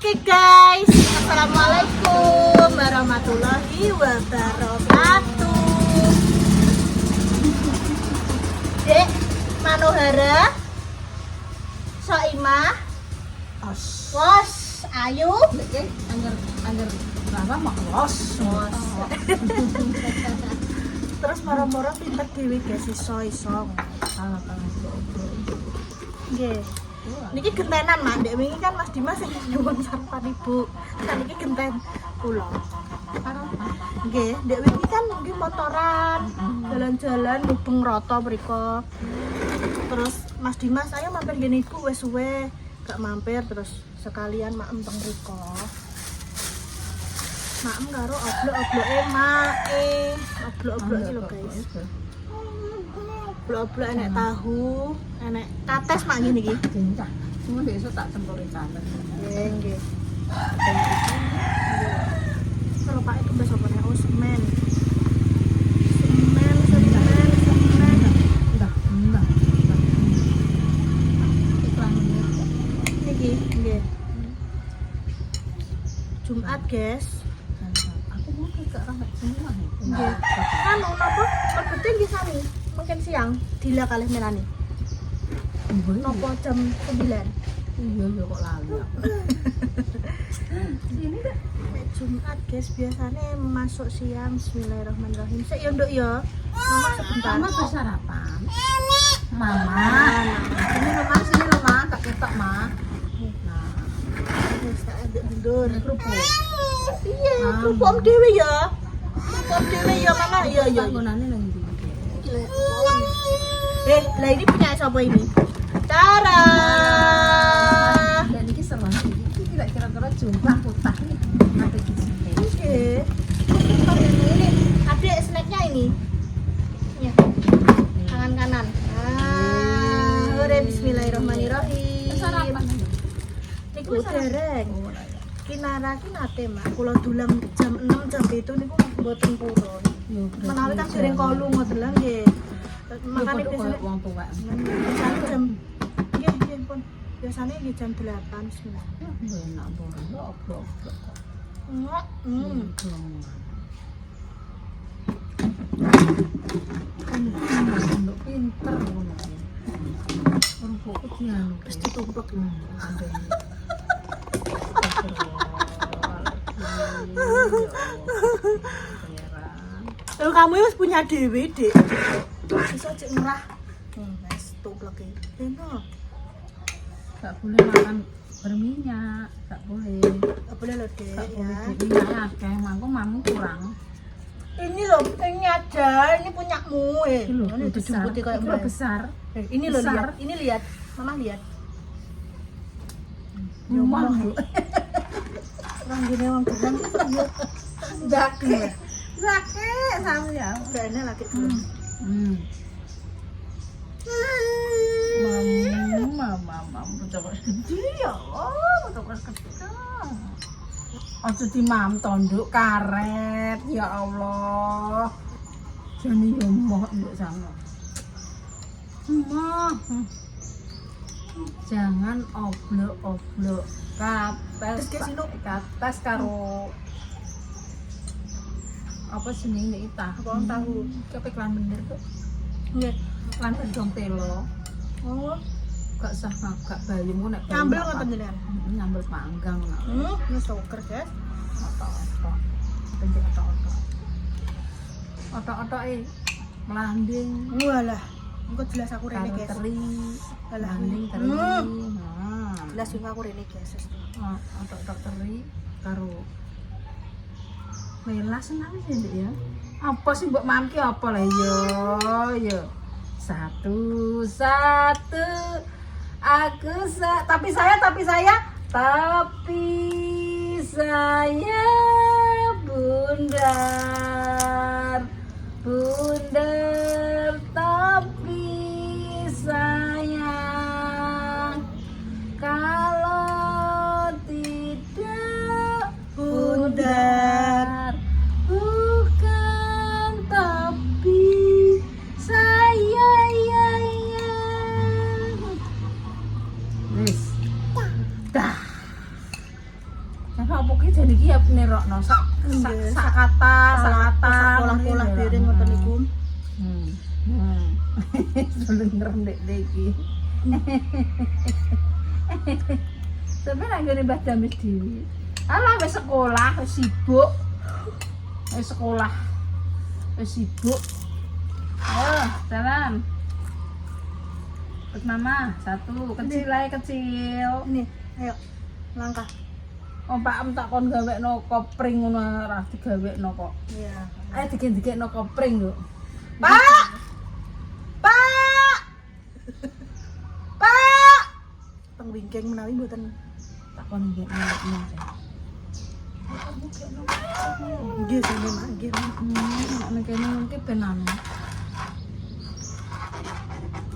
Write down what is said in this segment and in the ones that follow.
Oke guys, assalamualaikum warahmatullahi wabarakatuh. Dek Manohara, Soimah, Wos, Ayu, Angger berapa mak los. terus moro-moro pinter dewi guys iso. Nggih. Niki gentenan Mak, ndek wingi kan Mas Dimas sing nyuwun sarapan Ibu. Kan niki genten kula. Nggih, ndek wingi kan nggih motoran, jalan-jalan mubeng rata mriko. Terus Mas Dimas, ayo mampir ngene Ibu wis suwe, gak mampir terus sekalian maem teng mriko. Maem karo oblok-obloke mae. Oblok-oblok iki lho guys. Oblok-oblok enek tahu, enek kates mak ngene iki. Cincah. Cuma besok tak tempuri kanan. Nggih. Kalau Pak itu besok apa nih? Oh, semen. Enggak. Iklan Niki, nggih. Jumat, guys. aku mau ke arah semua nih. Nggih. Anu napa? Lebete nggih sami. Mungkin siang dila kalih melani. Napa jam 9? Iya kok lali. Ini dah. Jumat guys biasanya masuk siang. Bismillahirrahmanirrahim. Sik yo nduk ya. Mama sebentar. Mama bersarapan. Mama. Ini rumah sini rumah tak ketok mah. Nah, Wis tak nduk mundur. kerupuk. Iya, kerupuk dhewe ya. Kerupuk dhewe ya Mama. Iya. Panggonane nang ndi? Lah ini punya siapa ini? Tara. Dan ini seru. Ini kira-kira jumlah utah nih. Nanti di sini. Oke. Ini adik snacknya ini. Ya. Tangan kanan. Ore bismillahirrahmanirrahim. Sarapan. Niku dereng. Kinara ki nate Mak. Kula dulang jam 6 jam 7 niku mboten purun. Menawi kan dereng kolu ngoten lho nggih. Makane biasanya wong tuwa. biasanya jam nggih pun. Biasanya nggih jam 8 bismillah. Enak banget. Oblok. Untuk pinter ngono. Kerupuk dianu Terus ditumpuk. Kalau kamu wis punya dewe, Dik. Bisa cek merah. Wes tumpuk iki. Enak. Gak boleh makan berminyak, gak boleh. Gak boleh loh, Dek Gak boleh ya. minyak akeh, mangko mamu kurang. Ini loh, ini aja, ini punyamu ini dijemputi kayak Itu mbak. besar. Ini loh besar. lihat, ini lihat. Mama lihat. Nyumbang. Orang gini orang bilang Zake sama ya. gak enak lagi. Mama, coba gede ya Allah, coba gede. Aja dimam tonduk karet, ya Allah. Jane yo moh nduk sama. Jangan oblok-oblok kates karo apa jenenge itah. Apa tahu? Kepiklan bener kok. Nggih. Lan dong telo. Oh, Gak sah gak bayemu nek nyambel ngoten jenengan. Nyambel panggang. Ini stoker, guys. Otok-otok. Penting otok-otok. Otok-otoke melanding. Walah, engko jelas aku rene, Karo guys. teri. Alah. Melanding teri. Nah. Jelas juga aku rene, guys. Otok-otok teri karo melas senang sih Nduk ya. Apa sih mbok mamki apa lah yo. Satu aku tapi saya bundar tapi sayang kalau tidak Bundar. bukan tapi saya Wis. Dah. Apa ki jane iki ya nerokno sak kata, sak kata pola-pola dhewe ngoten niku. Selengrem dek iki. Sebenarnya ngene Mbah Damis dhewe. Alah wis sekolah, wis sibuk. Wis sekolah. Wis sibuk. Ayo, jalan. Ikut mama, satu, kecil ae kecil. Ini, ayo langkah. Oh, Pak tak kon gawekno kopring ngono ora digawekno kok. Iya. Ayo dikene kopring lho. Pak! Pak! Pak! Pengwingking menawi mboten. Tak kon ngene. Nggih sini Mak, nggih. Nek kene mungkin ben anu.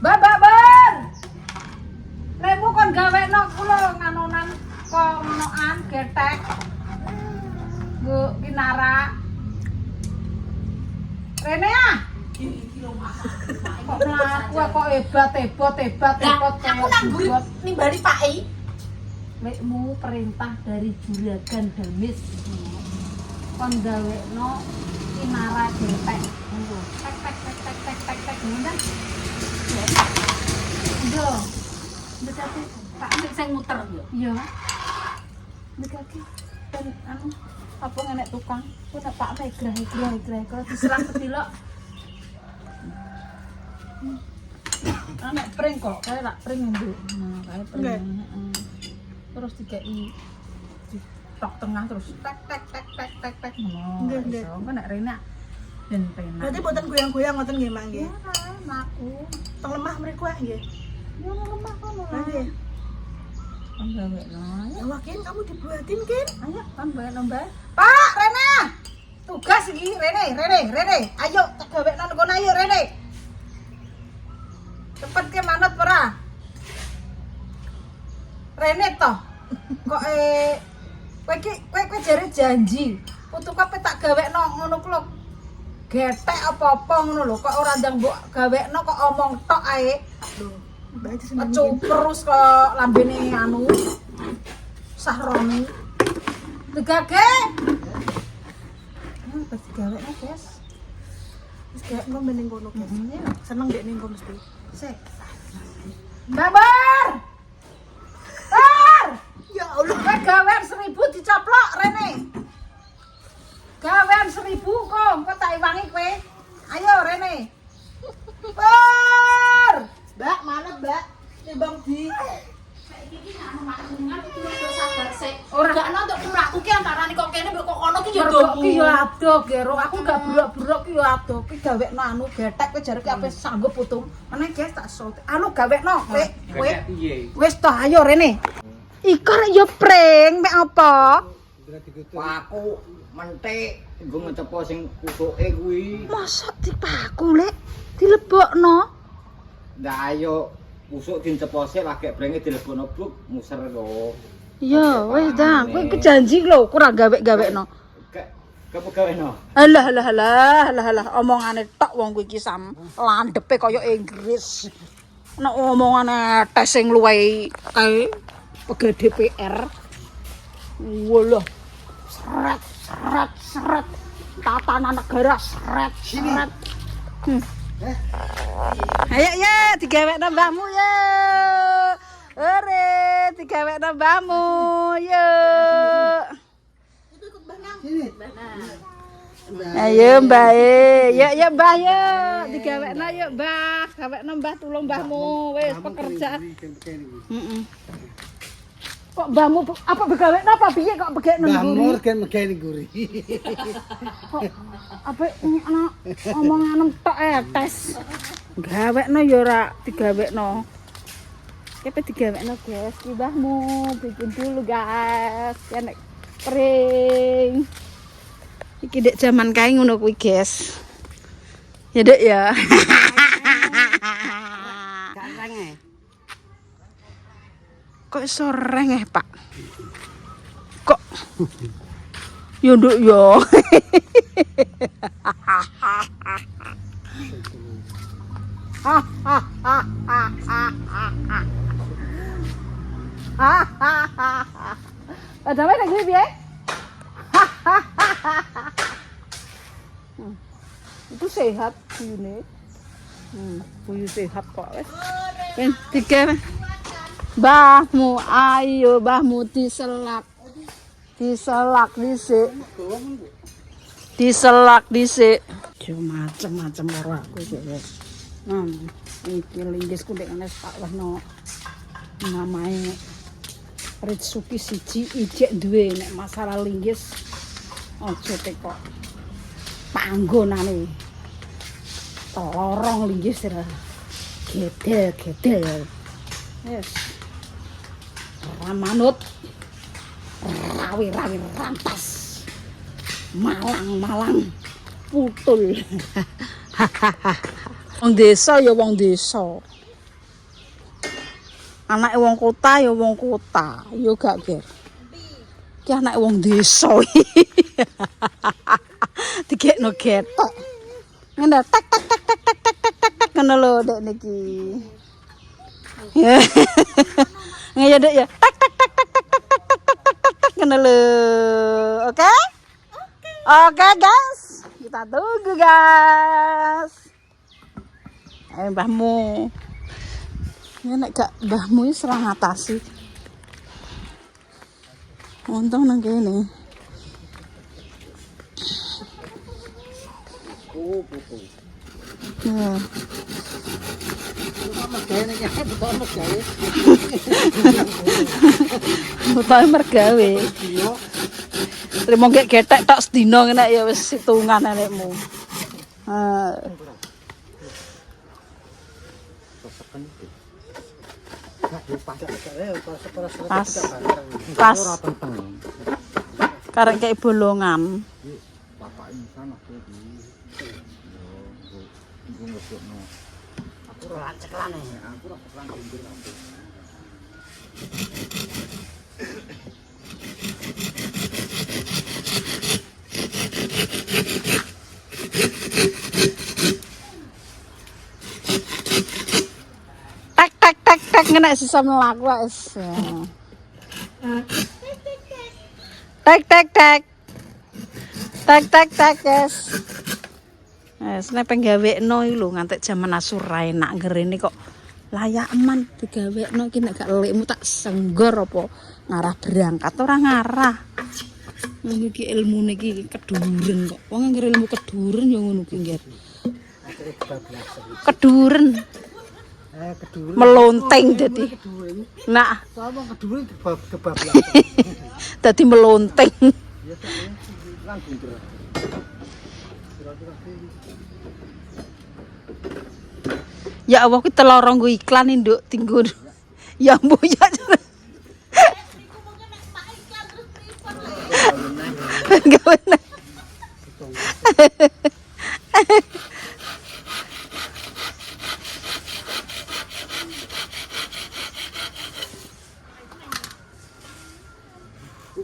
Babar! Lemu kon gawekno kula nganonan kok ngonoan getek. Bu Kinara. Rene ah. Kok mlaku kok hebat. Aku nangguri nimbali Pak I. Lekmu perintah dari Juragan Damis. Kon gawekno Kinara getek. Ngono. Tek ngono. Yo. Dekati tak ambil sing muter yo. Iya. Dekati dan anu apa ngenek tukang. Ku nek Pak megrah kalau diserang kedilok. Anak pring kok, kayak tak pring nduk. Nah, kayak pring. Terus dikei di tok tengah terus tek ngono. Nggih, nggih. Iso nek rene ben penak. Berarti mboten goyang-goyang ngoten nggih Mak nggih. Ya, aku. Teng lemah mriku ah nggih. Ya lemah kono Lah lah. nggih. Kon gawekno. Ya wakin kamu dibuatin Kin. Ayo, kan bayar mbak. Pak, Rena. Tugas iki, Rene. Ayo, tak gawekno kono ayo, Rene. Cepet ke manut ora? Rene toh. Kok kowe jare janji. Putu kowe tak gawekno ngono ku lho. Getek apa-apa ngono lho, kok ora ndang mbok gawekno kok omong tok ae. Lho, Mbak aja seneng. Kecuperus kok lambene anu. Sahroni. Tegake. Pas gawekno, Guys. Wis gak engko meneng kono guys. Seneng dek ning kono mesti. Sik. Babar. Bar. Ya Allah. Kowe gawean 1000 dicoplok Rene. Gawean 1000 kok tak iwangi kowe. Ayo Rene. Bar. Mbak, mana Mbak? Timbang di Iki anu makungan iki wis sabar sik. Ora. Gak ono untuk mlaku ki antarane kok kene mbok kok kono ki yo Mergo ki yo domu. adoh gero. Aku gak buruk-buruk ki yo adoh. Ki gawekno anu getek kowe jare ki ape sanggup putung. Meneh guys tak sote. Anu gawekno kowe. Wis toh ayo Rene. Iko rek yo pring mek apa? Aku mentik nggo ngecepo sing kutuke kuwi. Mosok dipaku lek dilebokno. Ndak ayo pusuk dicepose lagi brenge dilebokno bluk muser lho. Ya wis dah, kowe iki janji lho, ora gawe-gawekno. Kepegaweno. Alah, omongane tok wong kuwi iki sam landepe kaya Inggris. Nek omongane tes sing luwih kae pegawai DPR. Walah. Seret. Tatanan negara seret. Ayo ya, digawekno mbahmu ya. Ore, digawekno mbahmu ya. Ayo Mbah ya Mbah ya, digawekno yuk Mbah, gawekno Mbah tulung mbahmu wis pekerjaan. Heeh. Kok mbahmu apa begawekno apa piye kok begekno ngguri? Mbah kan megani guri. Kok apa ana omongan tok tes. Gawekno ya ora digawekno. Kepe digawekno guys, ki mbahmu bikin dulu guys. Ya nek pring. Iki dek zaman kae ngono kuwi, guys. Ya, Dek ya. Kok iso rengeh, Pak? Kok yo nduk yo. Ada apa lagi piye? sehat buyune. Buyu sehat kok wis. Ben dike. Mbahmu, ayo mbahmu diselak. Diselak dhisik. Diselak dhisik. Yo macem-macem karo aku iki wis. Iki linggis ku nek ana tak wehno. Namae Ritsuki siji ijek duwe nek masalah linggis. Aja kok panggonane. Lorong linggis ra. Gedel. Yes. Ramanut. Rawi-rawi rantas. Malang putul. Wong desa ya wong desa. Anake wong kota ya wong kota. Ya gak ger. Ki anake wong desa. Dikekno getok. Ngene tak ngono lho dek niki. Ya. Ngene dek ya. Tak ngono lho. Oke? Oke guys, kita tunggu guys. Ayo mbahmu. Ya nek gak mbahmu wis ora ngatasi. Untung nang kene. Ya. Butuh mergawe. Terima gek getek tok sedina ngene ya wis hitungan anekmu. Pas. Karek kayak bolongan. Aku ora ceklane, aku ora ceklan pinggir aku. Tak ngene sisa mlaku wis. Tak guys. Wes nek penggawekno iki lho ngantek jaman asura enak ngerene kok layak eman digawekno iki nek gak lekmu tak senggor apa ngarah berangkat ora ngarah. Iki ilmune iki keduren kok. Wong anggere ilmu keduren ya ngono ki nggih. Keduren. Melonteng dadi. Nah, sama keduren kebablasan. Dadi melonteng. Ya Allah ki telorong go iklan nduk tinggo. Ya mbuh ya. Gawene.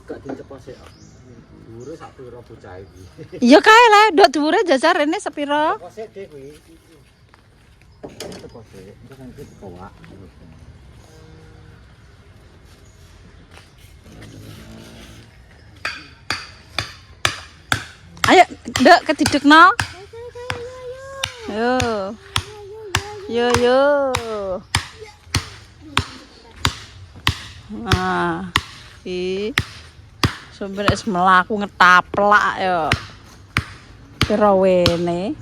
Gak dicepose. Dhuwure sak pira bocah iki. Ya kae lah, nduk dhuwure jajar rene sepira? Cepose dhek kuwi. Cepose, engko kan iki kowak. Ayo, nduk ketidekno. Yo. Yo. Nah. Sampai es melaku ngetaplak ya. Kira wene.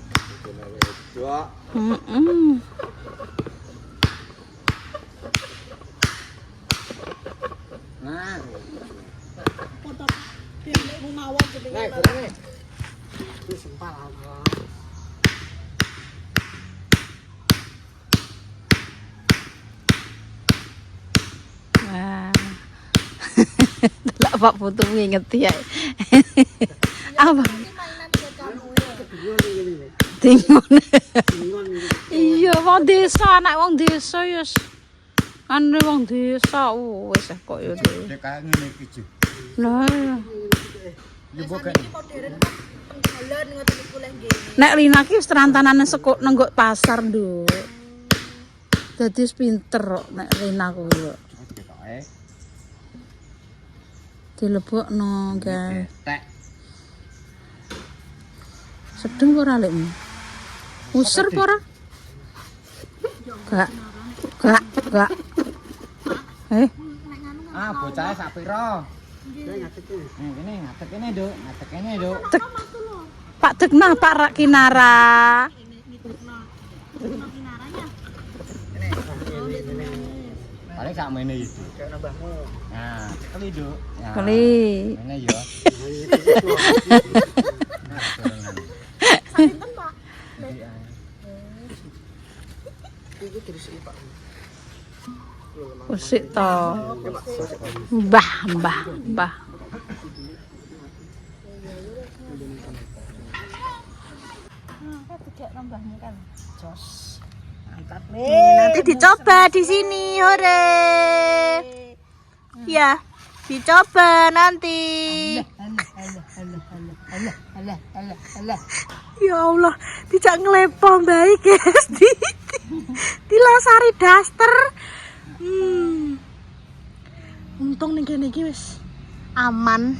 Nah, Foto dhewe mawon jenenge. iki sempal aku. Wah. Delok Pak Putu ngingeti ya. Apa? Tingon. Iya, wong desa, anak wong desa ya. Ane wong desa wis kok ya. Dek kaya ngene iki, Ju. Lah ya. Yo bukan. Modern penggalan ngoten niku leh nggih. Nek Lina ki wis terantanan sekok nenggok pasar, Nduk. Dadi wis pinter kok nek Lina kuwi kok. Dilebokno, guys. Tek. Sedeng ora lekmu? User apa ora? Gak. Ah, bocahnya sak piro? Kene ngadeg kene, Duk. Ngadeg kene, Duk. Cek. Pak Cekna, Pak Rak Kinara. Paling sak mene iki. Nah, keli, Duk. Nah, Kali. Ngene ya. Sakinten, Pak. Usik to. Mbah. Nanti dicoba di sini, hore. Ya, dicoba nanti. Ya Allah, tidak ngelepo baik guys. Dilasari daster. Untung nih kene iki wis aman,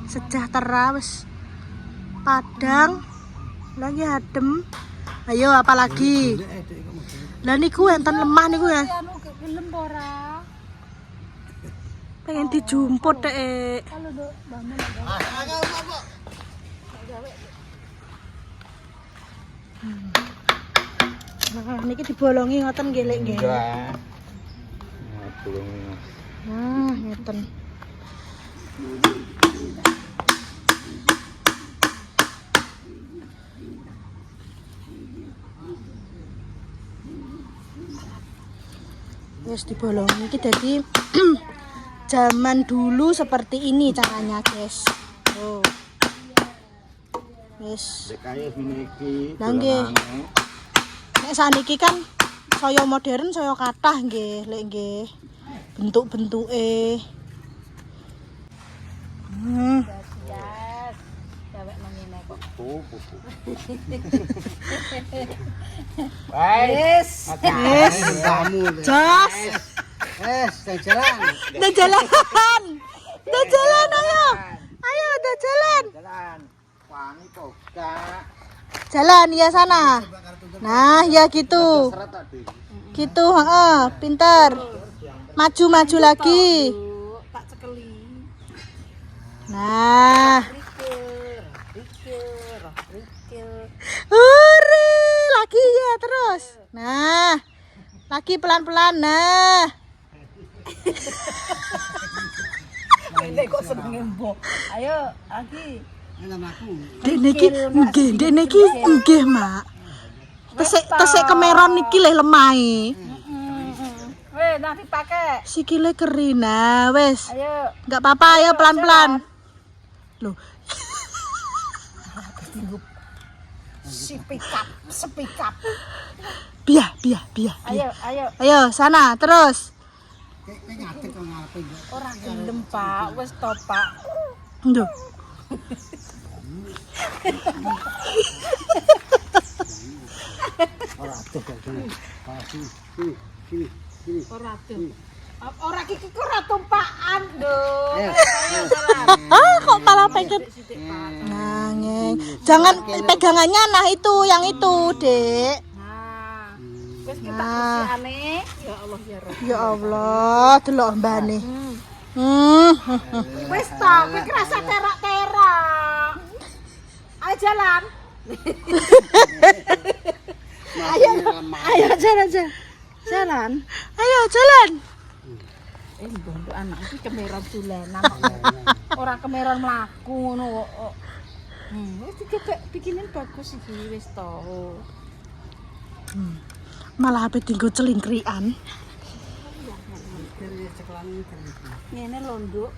sejahtera wis. Padang lagi adem. Ayo apalagi? Lah niku enten lemah niku ya. Anu gelem ora? Pengen dijumput dek. Kalau do bangun. Nah, niki dibolongi ngoten nggih lek nggih. Enggak. Nah, tulung. Nah, ngeten. Wis dibolongi iki dadi zaman dulu seperti ini caranya, guys. Oh. Wis. Kaya ngene iki. Lah nggih. Nek saniki kan saya modern, saya kathah nggih, lek nggih. Bentuk-bentuke. Yes. Dewek nang ngene kok. Wes. Yes. Jos. Jalan. Udah jalan. Udah jalan ayo. Ayo udah jalan. Jalan. Wani kok gak. Jalan ya sana. Nah, ya gitu. Seret tadi. Gitu, heeh, pintar. Maju lagi. Tak cekeli. Nah. Rikir. Hore, lagi ya terus. Nah. Lagi pelan-pelan. Nah. Nek kok seneng mbok. Ayo, lagi. Dene iki nggih, Mak. Tesik kemeron iki leh lemahe. Weh, nanti pakai. Sikile kering. Nah, wes. Ayo. Enggak apa-apa, ayo pelan-pelan. Loh. Speak up. Biar. Ayo. Ayo, sana, terus. Ora gelem, Pak. Wis to, Pak. Nduh. Ora tuh. Ora iki kok ora tumpakan, Nduk. Kok malah pengen. Nah, ngeng. Jangan pegangannya nah itu, yang itu, Dek. Nah. Wis kita Nah. bersihane. Ya Allah ya Rob. Ya Allah, delok mbane. Wis to, kowe kerasa terak-terak. Ayo jalan. Ayo jalan. Ayo jalan. Mbok anak iki kemeron dolanan. Ora kemeron mlaku ngono kok. Wis bikinin bagus iki wis to. Malah ape tinggo celingkrian. Ngene lho, Nduk.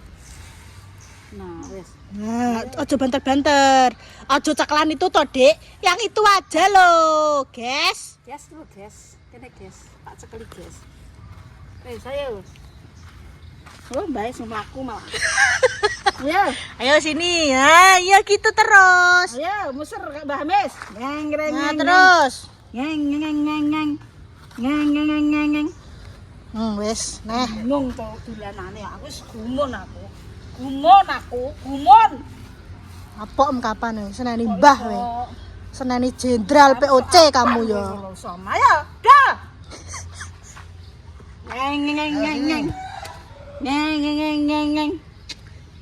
Nah, wis. Nah, ojo banter-banter. Ojo ceklan itu toh, Dek. Yang itu aja loh, guys. Gas lu, gas. Kene gas. Tak cekeli gas. Wis, ayo. Oh, Mbak sing mlaku malah. Ayo, Ayo sini. Ya, iya gitu terus. ayo muser Kak Mbah Mes. Ngeng ngeng. Nah, terus. Ngeng. Wes. Nah, Bingung to dolanane aku wis gumun aku. Gumun. apa kapan seneni Mbah we. Seneni jenderal POC kamu ya. Sama ya. Dah. Ngeng ngeng ngeng ngeng. Ngeng ngeng ngeng ngeng ngeng.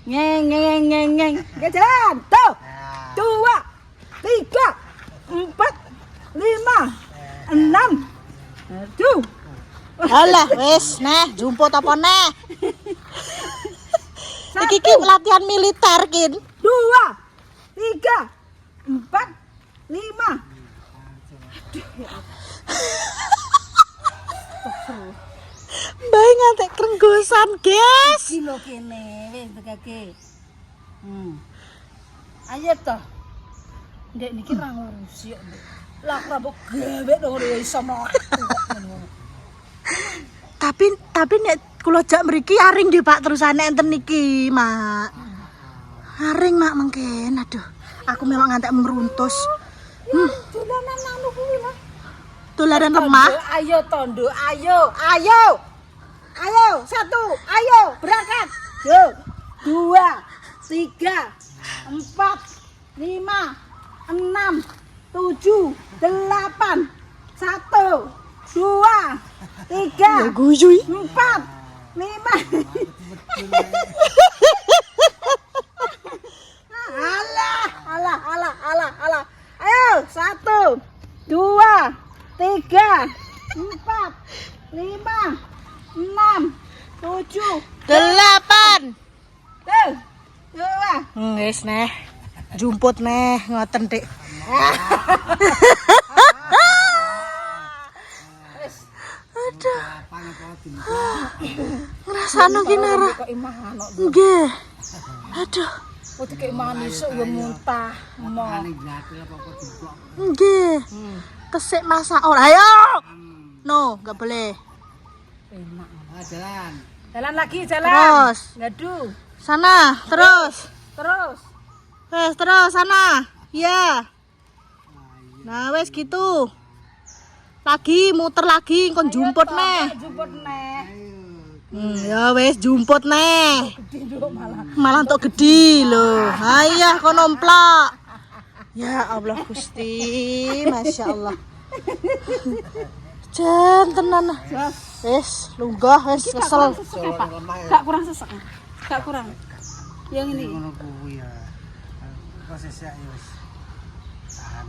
Ngeng ngeng ngeng ngeng. Jalan. Tuh. 2 3 4 5 6 7. Alah wis neh jumput apa neh. Iki ki latihan militer kin. 2 3 4 5. Mbak ngantek krenggosan, guys. Kilo kene wis tekake. Ayo toh. Ndek niki ra ngurusi kok, Ndek. Lah rambut gawe dong iso mlaku ngono. Tapi nek kula jak mriki aring nggih Pak terusane enten niki, Mak. Aring Mak mengken. Aduh, aku memang ngantek meruntus. Dolanan anu kuwi mah. Dolanan lemah. Ayo tondo, ayo. Ayo, 1, ayo, berangkat. Yo. 2 3 4 5 6 7 8 1 2 3 Guyui. 4 5. Alah. Ayo, 1 2 3 4 5 6 7 8. tuh. Wis neh. Jumput neh ngoten, Dik. Aduh. Ngrasakno ki nara. Kok imahan kok. Nggih. Aduh. Kok dikek imahan isuk ya muntah. Nggih. Kesik masak ora. Ayo. No, enggak boleh. Enak. Jalan. Jalan lagi, jalan. Terus. Ngadu. Sana, terus. Terus. Wes, terus sana. Iya. Nah, wes gitu. Lagi muter lagi kon jumput neh. Jumput neh. Ya wes jumput neh. Gede nduk malah. Malah untuk gede lho. Ayah kon nomplak. Ya Allah Gusti, Masya Allah. Jan tenan. Wes lunggah wes kesel. Gak kurang sesek. Gak kurang. Yang ini. Ngono kuwi ya. Prosesnya ya wis. Tahan.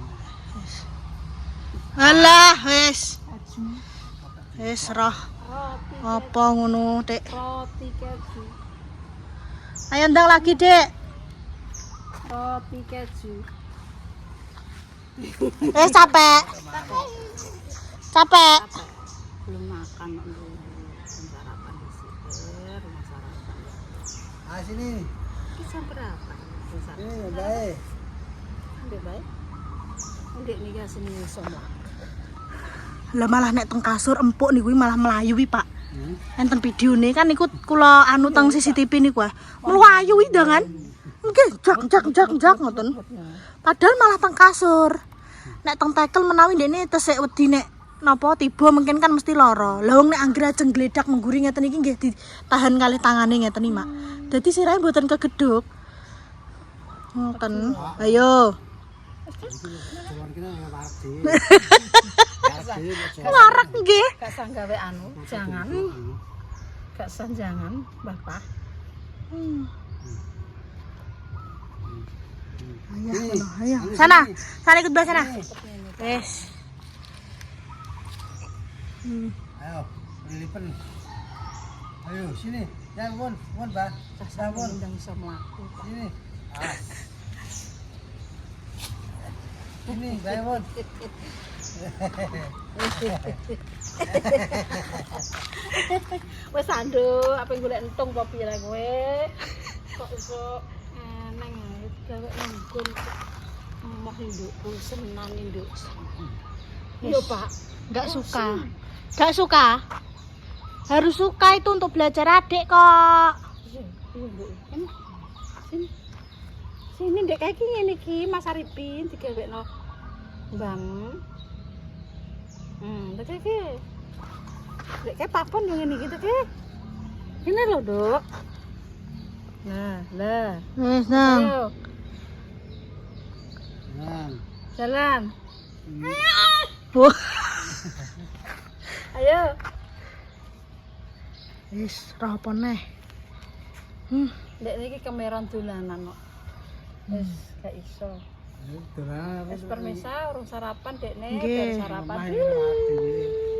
Alah wes. Wes roh. Apa ngono, Dik? Roti keju. Ayo ndang lagi, Dik. Roti keju. Wes capek. Capek. Belum makan dulu. Sarapan di sini. Rumah sarapan. Ah sini. Kisah berapa? Ini baik. Ndek baik. Ndek nih ya sini sono. Lah malah nek teng kasur empuk niku malah melayu wi, Pak. Enten videone kan niku kula anu teng CCTV niku ah. Melayu wi dangan. Nggih, jak ngoten. Padahal malah teng kasur. Nek teng tekel menawi ndekne tesik wedi nek napa tiba mungkin kan mesti lara. Lah wong nek anggere ajeng gledak mengguri ngeten iki nggih ditahan kalih tangane ngeten iki, Mak. Dadi sirahe mboten kegedhuk. Ngoten. Ayo. Cuman kena ngarep Warak nggih. Gak sang gawe anu, jangan. Gak sang jangan, Bapak. Ayo. Sana ikut Mbak sana. Wes. Ayo, dilipen. Ayo, sini. Ya, Bun, Bang. Sabun ndang iso mlaku. Sini. Ah. Sini, Bun. Wes ando, apa golek entung apa pira kowe? Kok iso eneng gawe nggon. Mah indukku senan induk. Yo, Pak. Enggak suka. Harus suka itu untuk belajar adik kok. Sini ndek kae iki ngene iki Mas Arifin digawekno Bang. Ndek iki. Ndek kae papon yo ngene iki to ki. Ngene lho, Duk. Nah, lah. Wes nang. Ayo. Nang. Jalan. Wah, Ayo. wis roh apa neh. Dek niki kameran dolanan kok. Wis gak iso. Dolan Wis permisa urung sarapan dekne, Nggih. bar sarapan. Omah ini rawat dhewe.